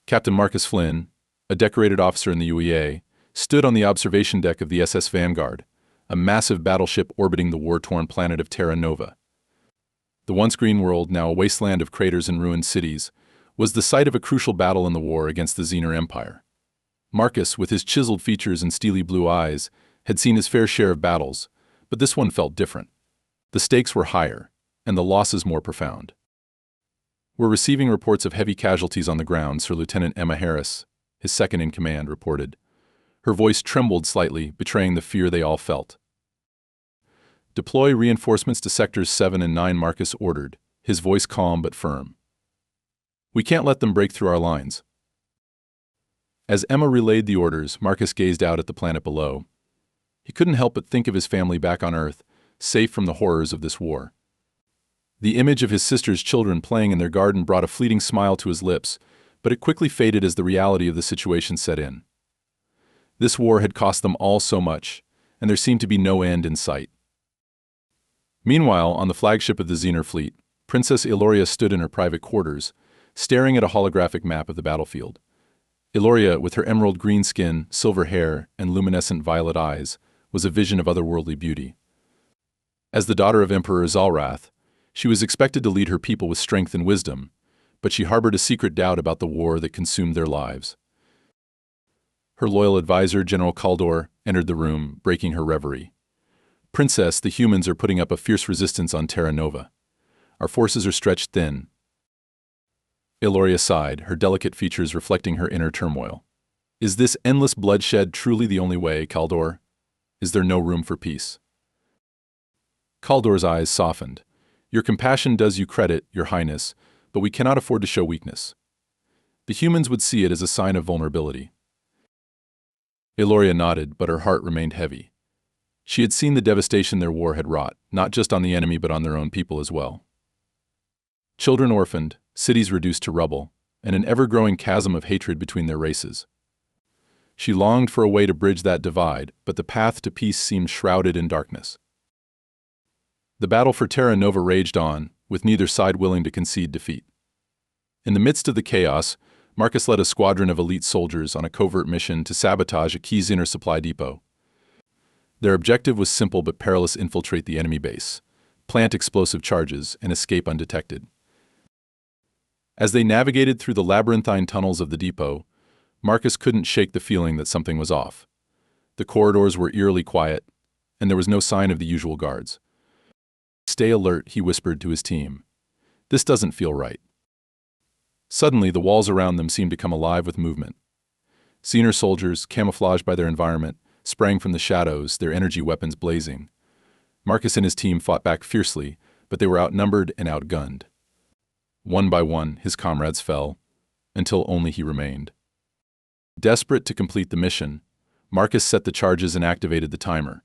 Captain Marcus Flynn, a decorated officer in the UEA, stood on the observation deck of the SS Vanguard, a massive battleship orbiting the war-torn planet of Terra Nova. The once green world, now a wasteland of craters and ruined cities, was the site of a crucial battle in the war against the Xenor Empire. Marcus, with his chiseled features and steely blue eyes, had seen his fair share of battles, but this one felt different. The stakes were higher, and the losses more profound. "We're receiving reports of heavy casualties on the ground," Sir Lieutenant Emma Harris, his second-in-command, reported. Her voice trembled slightly, betraying the fear they all felt. "Deploy reinforcements to Sectors 7 and 9, Marcus ordered, his voice calm but firm. "We can't let them break through our lines." As Emma relayed the orders, Marcus gazed out at the planet below. He couldn't help but think of his family back on Earth, safe from the horrors of this war. The image of his sister's children playing in their garden brought a fleeting smile to his lips, but it quickly faded as the reality of the situation set in. This war had cost them all so much, and there seemed to be no end in sight. Meanwhile, on the flagship of the Xenor fleet, Princess Aeloria stood in her private quarters, staring at a holographic map of the battlefield. Aeloria, with her emerald green skin, silver hair, and luminescent violet eyes, was a vision of otherworldly beauty. As the daughter of Emperor Zalrath, she was expected to lead her people with strength and wisdom, but she harbored a secret doubt about the war that consumed their lives. Her loyal advisor, General Kaldor, entered the room, breaking her reverie. "Princess, the humans are putting up a fierce resistance on Terra Nova. Our forces are stretched thin." Aeloria sighed, her delicate features reflecting her inner turmoil. "Is this endless bloodshed truly the only way, Kaldor? Is there no room for peace?" Kaldor's eyes softened. "Your compassion does you credit, Your Highness, but we cannot afford to show weakness. The humans would see it as a sign of vulnerability." Aeloria nodded, but her heart remained heavy. She had seen the devastation their war had wrought, not just on the enemy but on their own people as well. Children orphaned, cities reduced to rubble, and an ever-growing chasm of hatred between their races. She longed for a way to bridge that divide, but the path to peace seemed shrouded in darkness. The battle for Terra Nova raged on, with neither side willing to concede defeat. In the midst of the chaos, Marcus led a squadron of elite soldiers on a covert mission to sabotage a key Xenor supply depot. Their objective was simple but perilous: infiltrate the enemy base, plant explosive charges, and escape undetected. As they navigated through the labyrinthine tunnels of the depot, Marcus couldn't shake the feeling that something was off. The corridors were eerily quiet, and there was no sign of the usual guards. "Stay alert," he whispered to his team. "This doesn't feel right." Suddenly, the walls around them seemed to come alive with movement. Xenor soldiers, camouflaged by their environment, sprang from the shadows, their energy weapons blazing. Marcus and his team fought back fiercely, but they were outnumbered and outgunned. One by one, his comrades fell, until only he remained. Desperate to complete the mission, Marcus set the charges and activated the timer.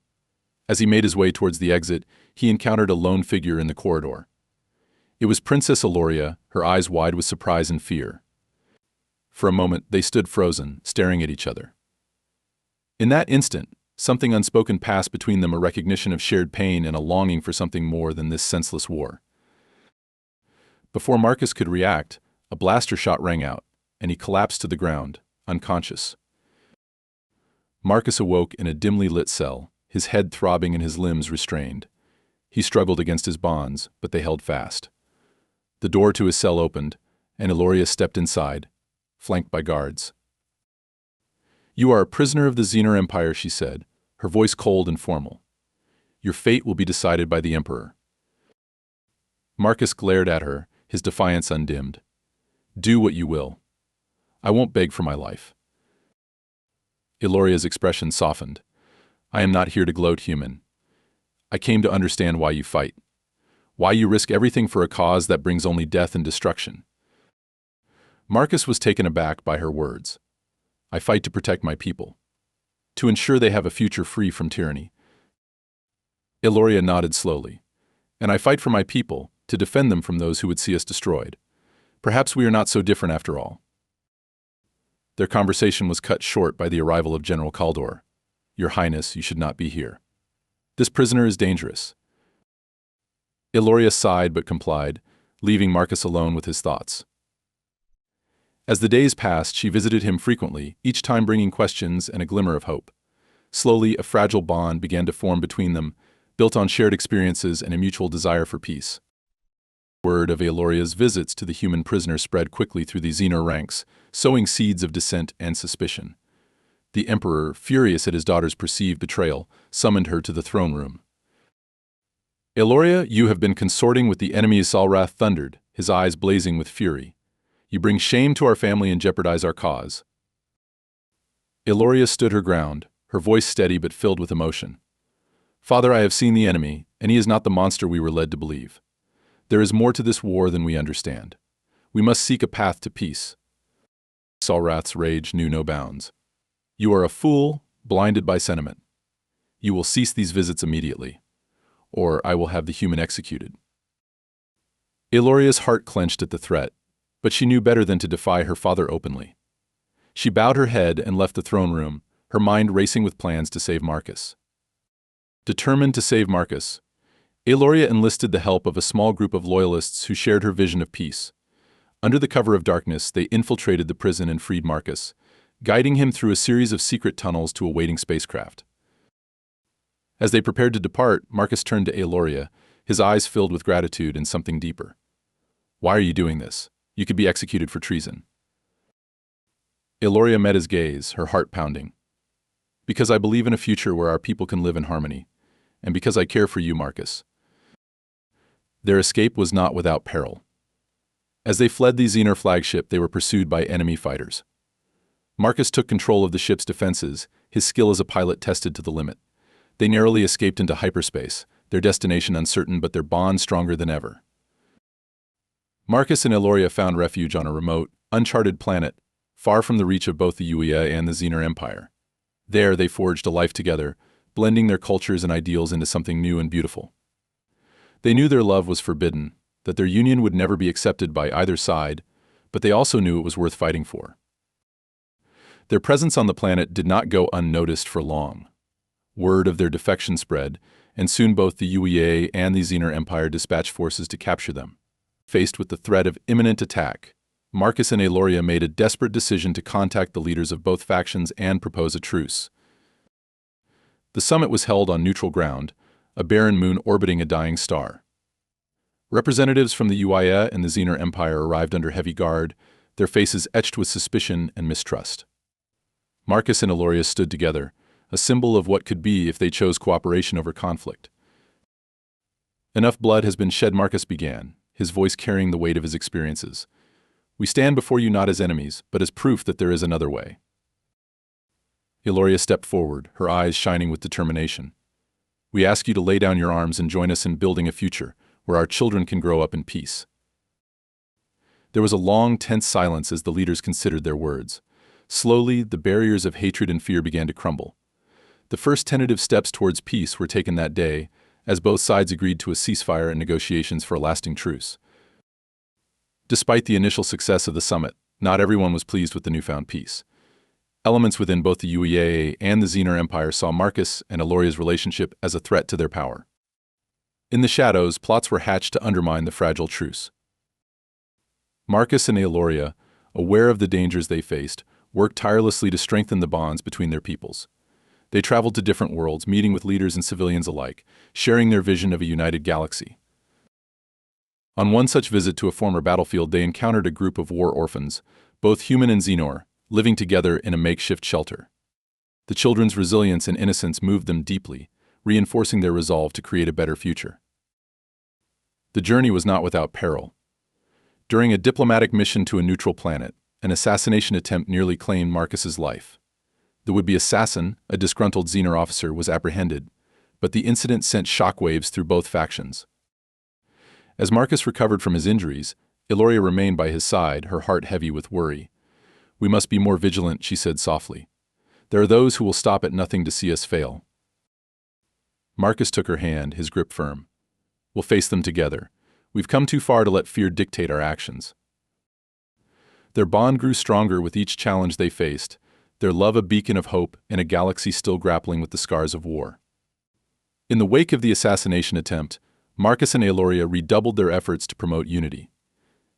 As he made his way towards the exit, he encountered a lone figure in the corridor. It was Princess Aeloria, her eyes wide with surprise and fear. For a moment, they stood frozen, staring at each other. In that instant, something unspoken passed between them, a recognition of shared pain and a longing for something more than this senseless war. Before Marcus could react, a blaster shot rang out, and he collapsed to the ground, unconscious. Marcus awoke in a dimly lit cell, his head throbbing and his limbs restrained. He struggled against his bonds, but they held fast. The door to his cell opened, and Aeloria stepped inside, flanked by guards. "You are a prisoner of the Xenor Empire," she said, her voice cold and formal. "Your fate will be decided by the Emperor." Marcus glared at her, his defiance undimmed. "Do what you will. I won't beg for my life." Aeloria's expression softened. "I am not here to gloat, human. I came to understand why you fight. Why you risk everything for a cause that brings only death and destruction." Marcus was taken aback by her words. "I fight to protect my people, to ensure they have a future free from tyranny." Aeloria nodded slowly. "And I fight for my people, to defend them from those who would see us destroyed. Perhaps we are not so different after all." Their conversation was cut short by the arrival of General Kaldor. "Your Highness, you should not be here. This prisoner is dangerous." Aeloria sighed but complied, leaving Marcus alone with his thoughts. As the days passed, she visited him frequently, each time bringing questions and a glimmer of hope. Slowly, a fragile bond began to form between them, built on shared experiences and a mutual desire for peace. Word of Aeloria's visits to the human prisoner spread quickly through the Xenor ranks, sowing seeds of dissent and suspicion. The Emperor, furious at his daughter's perceived betrayal, summoned her to the throne room. "Aeloria, you have been consorting with the enemy," Salrath thundered, his eyes blazing with fury. "You bring shame to our family and jeopardize our cause." Aeloria stood her ground, her voice steady but filled with emotion. "Father, I have seen the enemy, and he is not the monster we were led to believe. There is more to this war than we understand. We must seek a path to peace." Salrath's rage knew no bounds. "You are a fool, blinded by sentiment. You will cease these visits immediately, or I will have the human executed." Aeloria's heart clenched at the threat, but she knew better than to defy her father openly. She bowed her head and left the throne room, her mind racing with plans to save Marcus. Determined to save Marcus, Aeloria enlisted the help of a small group of loyalists who shared her vision of peace. Under the cover of darkness, they infiltrated the prison and freed Marcus, guiding him through a series of secret tunnels to a waiting spacecraft. As they prepared to depart, Marcus turned to Aeloria, his eyes filled with gratitude and something deeper. "Why are you doing this? You could be executed for treason." Aeloria met his gaze, her heart pounding. "Because I believe in a future where our people can live in harmony, and because I care for you, Marcus." Their escape was not without peril. As they fled the Xenor flagship, they were pursued by enemy fighters. Marcus took control of the ship's defenses, his skill as a pilot tested to the limit. They narrowly escaped into hyperspace, their destination uncertain but their bond stronger than ever. Marcus and Aeloria found refuge on a remote, uncharted planet, far from the reach of both the UEA and the Xenor Empire. There they forged a life together, blending their cultures and ideals into something new and beautiful. They knew their love was forbidden, that their union would never be accepted by either side, but they also knew it was worth fighting for. Their presence on the planet did not go unnoticed for long. Word of their defection spread, and soon both the UEA and the Xenor Empire dispatched forces to capture them. Faced with the threat of imminent attack, Marcus and Aeloria made a desperate decision to contact the leaders of both factions and propose a truce. The summit was held on neutral ground, a barren moon orbiting a dying star. Representatives from the UEA and the Xenor Empire arrived under heavy guard, their faces etched with suspicion and mistrust. Marcus and Aeloria stood together, a symbol of what could be if they chose cooperation over conflict. "Enough blood has been shed," Marcus began, his voice carrying the weight of his experiences. "We stand before you not as enemies, but as proof that there is another way." Aeloria stepped forward, her eyes shining with determination. "We ask you to lay down your arms and join us in building a future where our children can grow up in peace." There was a long, tense silence as the leaders considered their words. Slowly, the barriers of hatred and fear began to crumble. The first tentative steps towards peace were taken that day, as both sides agreed to a ceasefire and negotiations for a lasting truce. Despite the initial success of the summit, not everyone was pleased with the newfound peace. Elements within both the UEA and the Xenor Empire saw Marcus and Aeloria's relationship as a threat to their power. In the shadows, plots were hatched to undermine the fragile truce. Marcus and Aeloria, aware of the dangers they faced, worked tirelessly to strengthen the bonds between their peoples. They traveled to different worlds, meeting with leaders and civilians alike, sharing their vision of a united galaxy. On one such visit to a former battlefield, they encountered a group of war orphans, both human and Xenor, living together in a makeshift shelter. The children's resilience and innocence moved them deeply, reinforcing their resolve to create a better future. The journey was not without peril. During a diplomatic mission to a neutral planet, an assassination attempt nearly claimed Marcus's life. The would-be assassin, a disgruntled Xenor officer, was apprehended, but the incident sent shockwaves through both factions. As Marcus recovered from his injuries, Aeloria remained by his side, her heart heavy with worry. "We must be more vigilant," she said softly. "There are those who will stop at nothing to see us fail." Marcus took her hand, his grip firm. "We'll face them together. We've come too far to let fear dictate our actions." Their bond grew stronger with each challenge they faced, their love a beacon of hope in a galaxy still grappling with the scars of war. In the wake of the assassination attempt, Marcus and Aeloria redoubled their efforts to promote unity.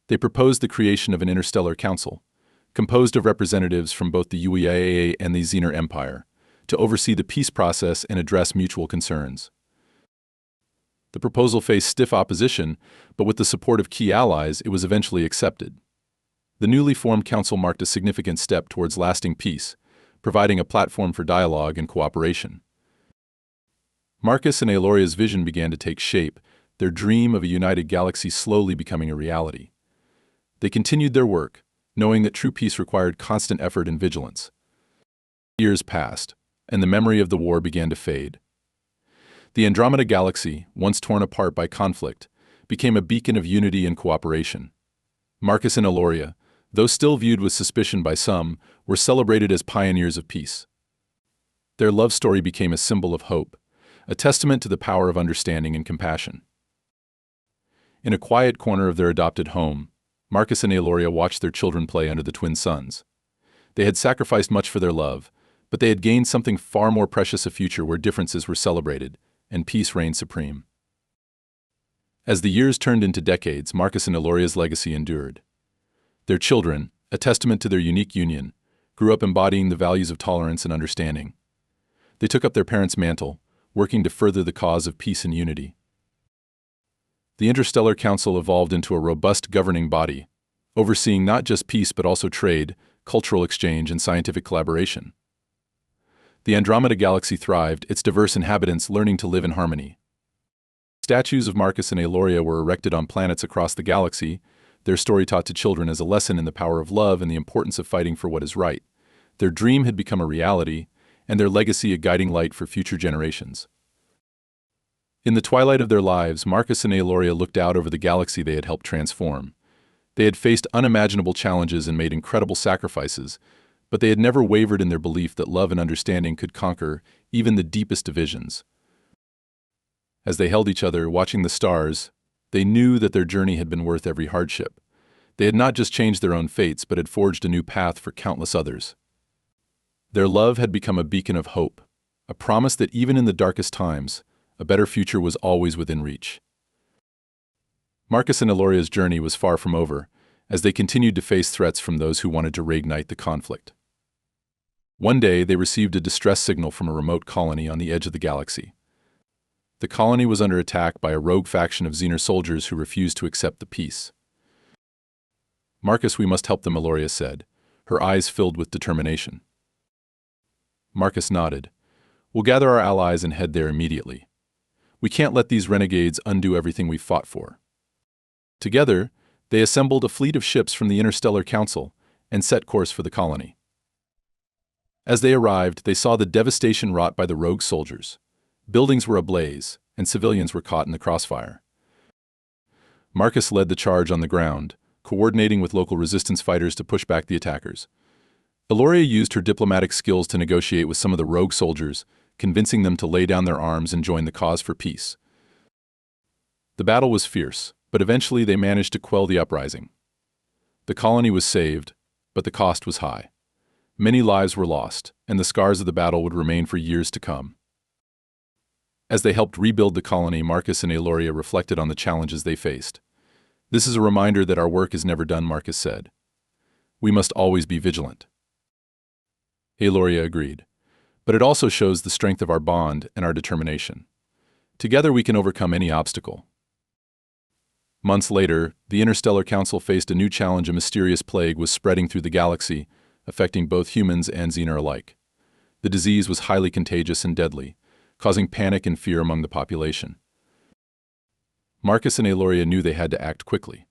They proposed the creation of an interstellar council, composed of representatives from both the UEA and the Xenor Empire, to oversee the peace process and address mutual concerns. The proposal faced stiff opposition, but with the support of key allies, it was eventually accepted. The newly formed council marked a significant step towards lasting peace, providing a platform for dialogue and cooperation. Marcus and Aeloria's vision began to take shape, their dream of a united galaxy slowly becoming a reality. They continued their work, knowing that true peace required constant effort and vigilance. Years passed, and the memory of the war began to fade. The Andromeda Galaxy, once torn apart by conflict, became a beacon of unity and cooperation. Marcus and Aeloria, though still viewed with suspicion by some, were celebrated as pioneers of peace. Their love story became a symbol of hope, a testament to the power of understanding and compassion. In a quiet corner of their adopted home, Marcus and Aeloria watched their children play under the twin suns. They had sacrificed much for their love, but they had gained something far more precious: a future where differences were celebrated and peace reigned supreme. As the years turned into decades, Marcus and Aeloria's legacy endured. Their children, a testament to their unique union, grew up embodying the values of tolerance and understanding. They took up their parents' mantle, working to further the cause of peace and unity. The Interstellar Council evolved into a robust governing body, overseeing not just peace but also trade, cultural exchange, and scientific collaboration. The Andromeda Galaxy thrived, its diverse inhabitants learning to live in harmony. Statues of Marcus and Aeloria were erected on planets across the galaxy, their story taught to children as a lesson in the power of love and the importance of fighting for what is right. Their dream had become a reality, and their legacy a guiding light for future generations. In the twilight of their lives, Marcus and Aeloria looked out over the galaxy they had helped transform. They had faced unimaginable challenges and made incredible sacrifices, but they had never wavered in their belief that love and understanding could conquer even the deepest divisions. As they held each other, watching the stars, they knew that their journey had been worth every hardship. They had not just changed their own fates, but had forged a new path for countless others. Their love had become a beacon of hope, a promise that even in the darkest times, a better future was always within reach. Marcus and Aeloria's journey was far from over, as they continued to face threats from those who wanted to reignite the conflict. One day, they received a distress signal from a remote colony on the edge of the galaxy. The colony was under attack by a rogue faction of Xenor soldiers who refused to accept the peace. "Marcus, we must help them," Aeloria said, her eyes filled with determination. Marcus nodded. "We'll gather our allies and head there immediately. We can't let these renegades undo everything we've fought for." Together, they assembled a fleet of ships from the Interstellar Council and set course for the colony. As they arrived, they saw the devastation wrought by the rogue soldiers. Buildings were ablaze, and civilians were caught in the crossfire. Marcus led the charge on the ground, coordinating with local resistance fighters to push back the attackers. Aeloria used her diplomatic skills to negotiate with some of the rogue soldiers, convincing them to lay down their arms and join the cause for peace. The battle was fierce, but eventually they managed to quell the uprising. The colony was saved, but the cost was high. Many lives were lost, and the scars of the battle would remain for years to come. As they helped rebuild the colony, Marcus and Aeloria reflected on the challenges they faced. "This is a reminder that our work is never done," Marcus said. "We must always be vigilant." Aeloria agreed. "But it also shows the strength of our bond and our determination. Together we can overcome any obstacle." Months later, the Interstellar Council faced a new challenge. A mysterious plague was spreading through the galaxy, affecting both humans and Xenor alike. The disease was highly contagious and deadly, causing panic and fear among the population. Marcus and Aeloria knew they had to act quickly.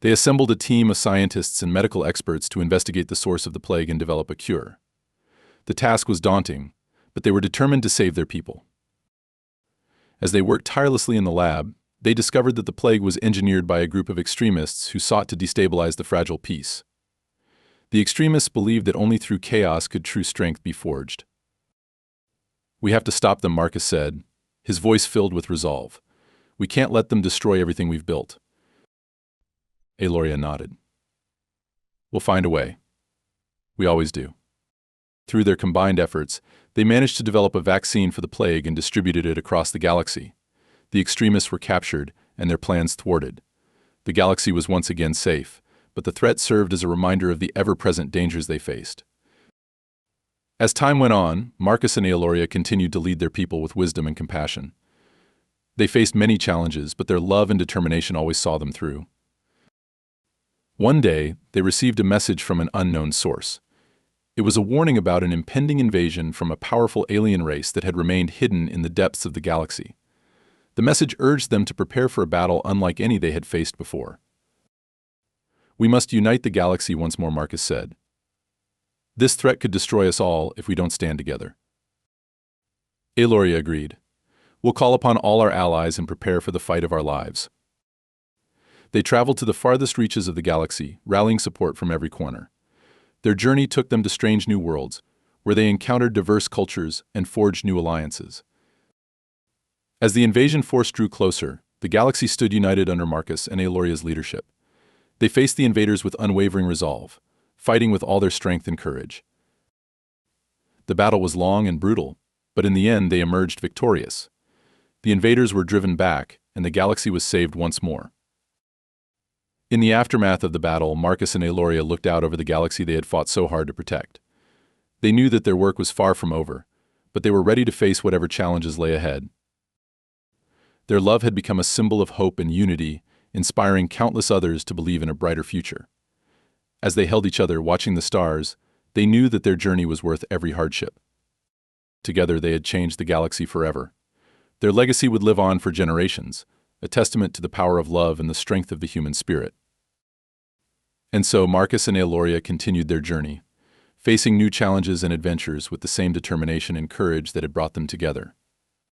They assembled a team of scientists and medical experts to investigate the source of the plague and develop a cure. The task was daunting, but they were determined to save their people. As they worked tirelessly in the lab, they discovered that the plague was engineered by a group of extremists who sought to destabilize the fragile peace. The extremists believed that only through chaos could true strength be forged. "We have to stop them," Marcus said, his voice filled with resolve. "We can't let them destroy everything we've built." Aeloria nodded. "We'll find a way. We always do." Through their combined efforts, they managed to develop a vaccine for the plague and distributed it across the galaxy. The extremists were captured and their plans thwarted. The galaxy was once again safe, but the threat served as a reminder of the ever-present dangers they faced. As time went on, Marcus and Aeloria continued to lead their people with wisdom and compassion. They faced many challenges, but their love and determination always saw them through. One day, they received a message from an unknown source. It was a warning about an impending invasion from a powerful alien race that had remained hidden in the depths of the galaxy. The message urged them to prepare for a battle unlike any they had faced before. "We must unite the galaxy once more," Marcus said. "This threat could destroy us all if we don't stand together." Aeloria agreed. "We'll call upon all our allies and prepare for the fight of our lives." They traveled to the farthest reaches of the galaxy, rallying support from every corner. Their journey took them to strange new worlds, where they encountered diverse cultures and forged new alliances. As the invasion force drew closer, the galaxy stood united under Marcus and Aeloria's leadership. They faced the invaders with unwavering resolve, fighting with all their strength and courage. The battle was long and brutal, but in the end they emerged victorious. The invaders were driven back, and the galaxy was saved once more. In the aftermath of the battle, Marcus and Aeloria looked out over the galaxy they had fought so hard to protect. They knew that their work was far from over, but they were ready to face whatever challenges lay ahead. Their love had become a symbol of hope and unity, inspiring countless others to believe in a brighter future. As they held each other, watching the stars, they knew that their journey was worth every hardship. Together they had changed the galaxy forever. Their legacy would live on for generations, a testament to the power of love and the strength of the human spirit. And so Marcus and Aeloria continued their journey, facing new challenges and adventures with the same determination and courage that had brought them together.